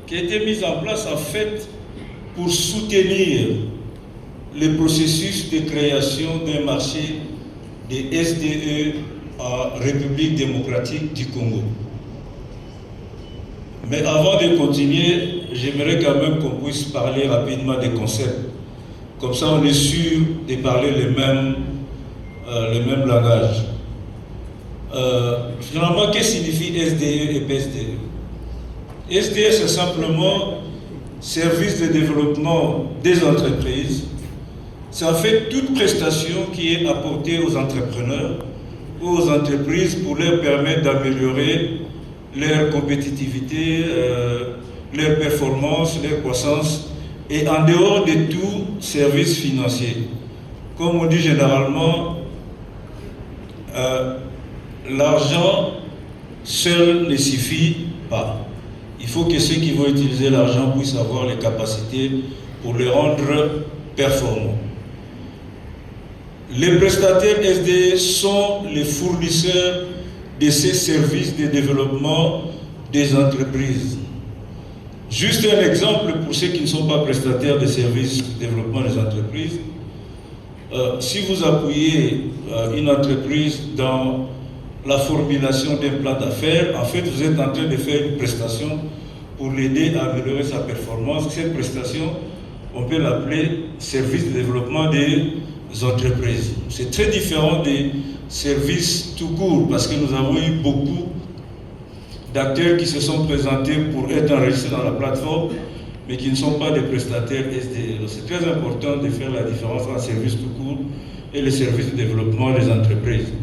qui a été mise en place en fait pour soutenir le processus de création d'un marché des SDE en République démocratique du Congo. Mais avant de continuer, j'aimerais quand même qu'on puisse parler rapidement des concepts. Comme ça, on est sûr de parler le même langage. Finalement, qu'est-ce que signifie SDE et PSDE? SDE, c'est simplement Service de développement des entreprises. C'est en fait toute prestation qui est apportée aux entrepreneurs ou aux entreprises pour leur permettre d'améliorer leur compétitivité, leur performance, leur croissance, et en dehors de tout service financier. Comme on dit généralement, l'argent seul ne suffit pas. Il faut que ceux qui vont utiliser l'argent puissent avoir les capacités pour le rendre performant. Les prestataires SDE sont les fournisseurs de ces services de développement des entreprises. Juste un exemple pour ceux qui ne sont pas prestataires de services de développement des entreprises. Si vous appuyez une entreprise dans la formulation d'un plan d'affaires, en fait, vous êtes en train de faire une prestation pour l'aider à améliorer sa performance. Cette prestation, on peut l'appeler service de développement des entreprises. C'est très différent des services tout court, parce que nous avons eu beaucoup d'acteurs qui se sont présentés pour être enregistrés dans la plateforme, mais qui ne sont pas des prestataires SDE. C'est très important de faire la différence entre le service tout court et le service de développement des entreprises.